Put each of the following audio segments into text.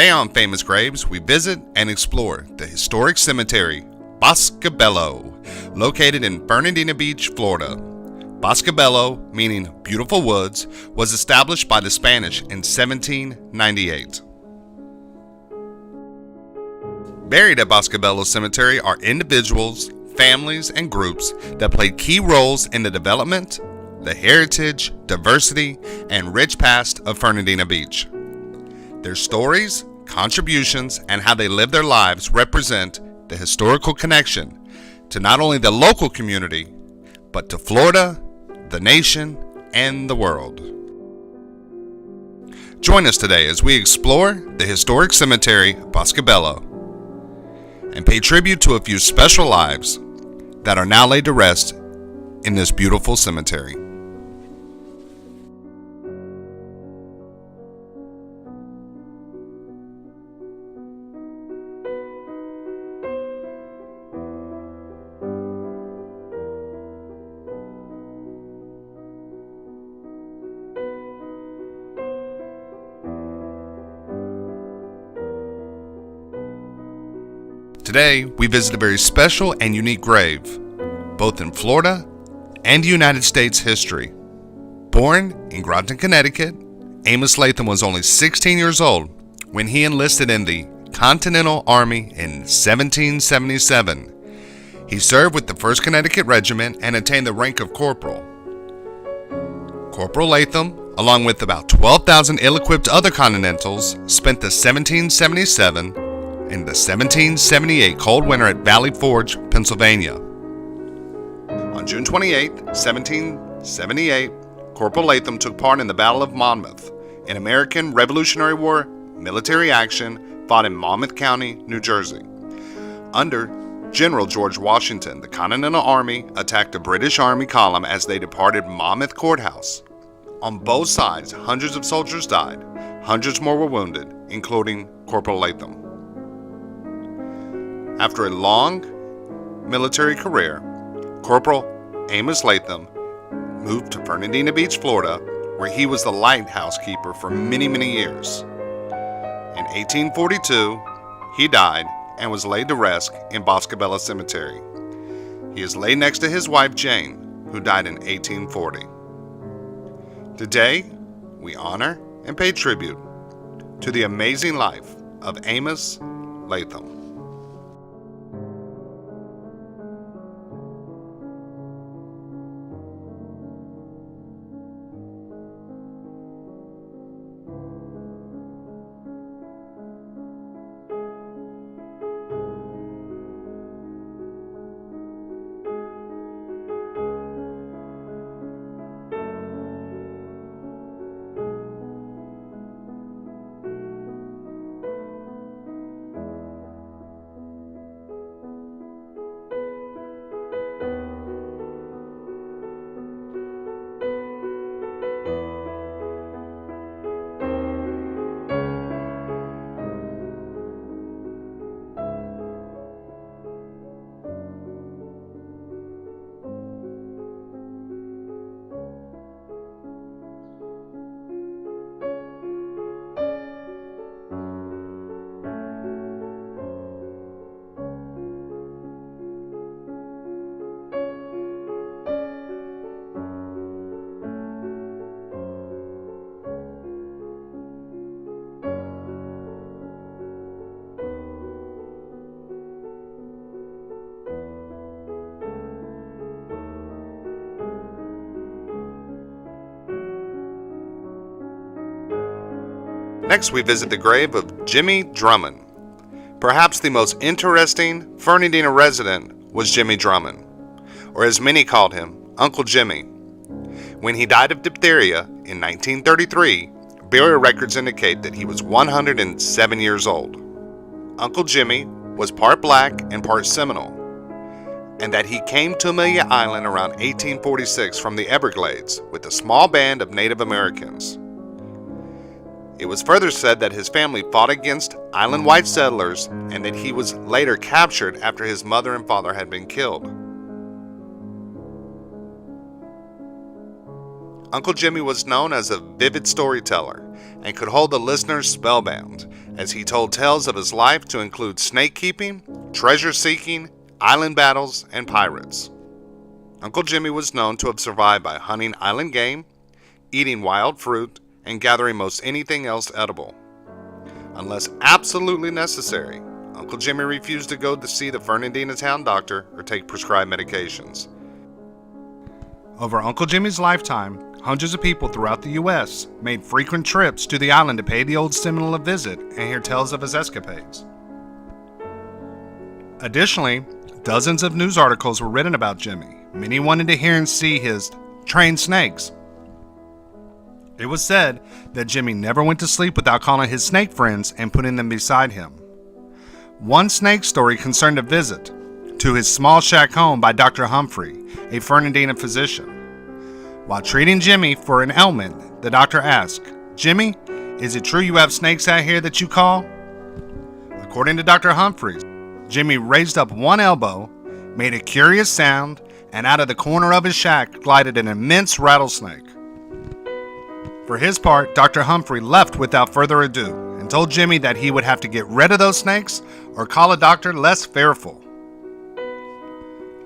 Today on Famous Graves, we visit and explore the historic cemetery, BOSQUE, BELLO, located in Fernandina Beach, Florida. BOSQUE, BELLO, meaning beautiful woods, was established by the Spanish in 1798. Buried at BOSQUE, BELLO Cemetery are individuals, families, and groups that played key roles in the development, the heritage, diversity, and rich past of Fernandina Beach. Their stories, contributions, and how they live their lives represent the historical connection to not only the local community, but to Florida, the nation, and the world. Join us today as we explore the historic cemetery, BOSQUE, BELLO, and pay tribute to a few special lives that are now laid to rest in this beautiful cemetery. Today, we visit a very special and unique grave, both in Florida and United States history. Born in Groton, Connecticut, Amos Lathom was only 16 years old when he enlisted in the Continental Army in 1777. He served with the 1st Connecticut Regiment and attained the rank of corporal. Corporal Lathom, along with about 12,000 ill-equipped other Continentals, spent the 1777 in the 1778 cold winter at Valley Forge, Pennsylvania. On June 28, 1778, Corporal Lathom took part in the Battle of Monmouth, an American Revolutionary War military action fought in Monmouth County, New Jersey. Under General George Washington, the Continental Army attacked a British Army column as they departed Monmouth Courthouse. On both sides, hundreds of soldiers died, hundreds more were wounded, including Corporal Lathom. After a long military career, Corporal Amos Lathom moved to Fernandina Beach, Florida, where he was the lighthouse keeper for many, many years. In 1842, he died and was laid to rest in BOSQUE, BELLO Cemetery. He is laid next to his wife Jane, who died in 1840. Today, we honor and pay tribute to the amazing life of Amos Lathom. Next, we visit the grave of Jimmy Drummond. Perhaps the most interesting Fernandina resident was Jimmy Drummond, or as many called him, Uncle Jimmy. When he died of diphtheria in 1933, burial records indicate that he was 107 years old. Uncle Jimmy was part black and part Seminole, and that he came to Amelia Island around 1846 from the Everglades with a small band of Native Americans. It was further said that his family fought against island white settlers and that he was later captured after his mother and father had been killed. Uncle Jimmy was known as a vivid storyteller, and could hold the listeners spellbound as he told tales of his life to include snake keeping, treasure seeking, island battles, and pirates. Uncle Jimmy was known to have survived by hunting island game, eating wild fruit, and gathering most anything else edible. Unless absolutely necessary, Uncle Jimmy refused to go to see the Fernandina town doctor or take prescribed medications. Over Uncle Jimmy's lifetime, hundreds of people throughout the U.S. made frequent trips to the island to pay the old Seminole a visit and hear tales of his escapades. Additionally, dozens of news articles were written about Jimmy, many wanted to hear and see his trained snakes. It was said that Jimmy never went to sleep without calling his snake friends and putting them beside him. One snake story concerned a visit to his small shack home by Dr. Humphrey, a Fernandina physician. While treating Jimmy for an ailment, the doctor asked, "Jimmy, is it true you have snakes out here that you call?" According to Dr. Humphreys, Jimmy raised up one elbow, made a curious sound, and out of the corner of his shack glided an immense rattlesnake. For his part, Dr. Humphrey left without further ado and told Jimmy that he would have to get rid of those snakes or call a doctor less fearful.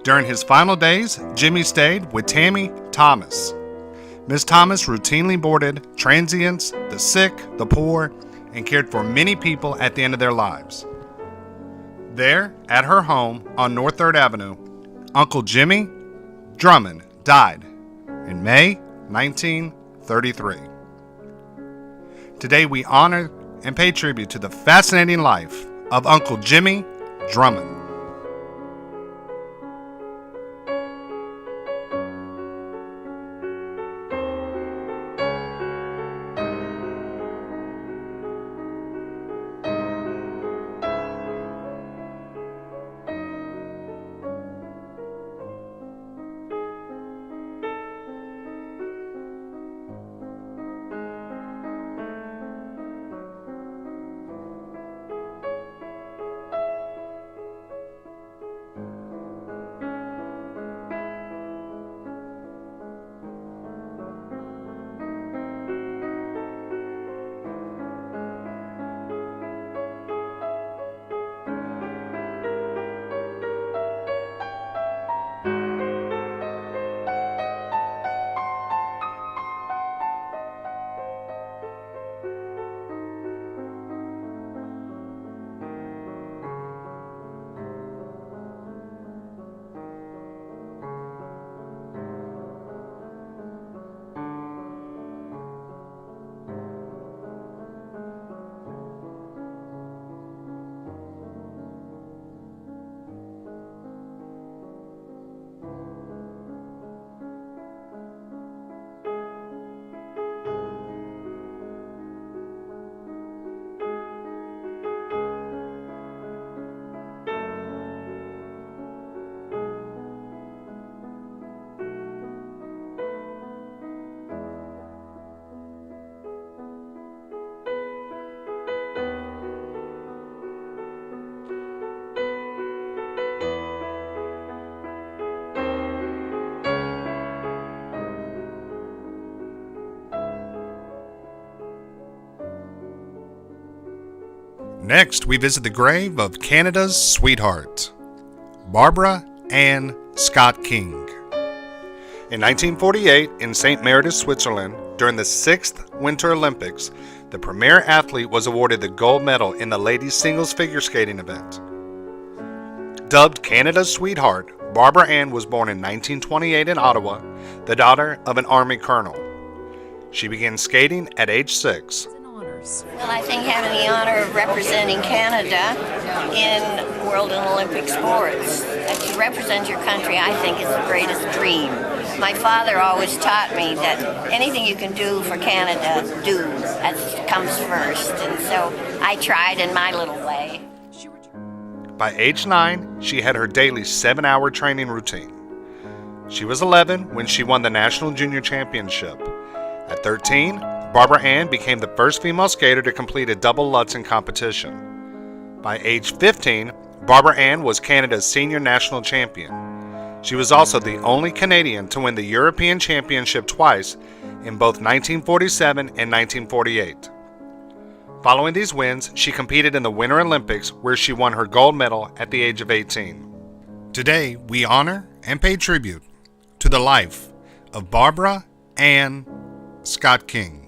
During his final days, Jimmy stayed with Tammy Thomas. Miss Thomas routinely boarded transients, the sick, the poor, and cared for many people at the end of their lives. There, at her home on North 3rd Avenue, Uncle Jimmy Drummond died in May 1933. Today we honor and pay tribute to the fascinating life of Uncle Jimmy Drummond. Next, we visit the grave of Canada's sweetheart, Barbara Ann Scott King. In 1948, in St. Méritis, Switzerland, during the 6th Winter Olympics, the premier athlete was awarded the gold medal in the ladies' singles figure skating event. Dubbed Canada's sweetheart, Barbara Ann was born in 1928 in Ottawa, the daughter of an Army colonel. She began skating at age 6. Well, I think having the honor of representing Canada in World and Olympic sports, to represent your country, I think is the greatest dream. My father always taught me that anything you can do for Canada, do. That comes first. And so I tried in my little way. By age 9, she had her daily 7-hour training routine. She was 11 when she won the National Junior Championship. At 13, Barbara Ann became the first female skater to complete a double Lutz in competition. By age 15, Barbara Ann was Canada's senior national champion. She was also the only Canadian to win the European Championship twice in both 1947 and 1948. Following these wins, she competed in the Winter Olympics, where she won her gold medal at the age of 18. Today, we honor and pay tribute to the life of Barbara Ann Scott King.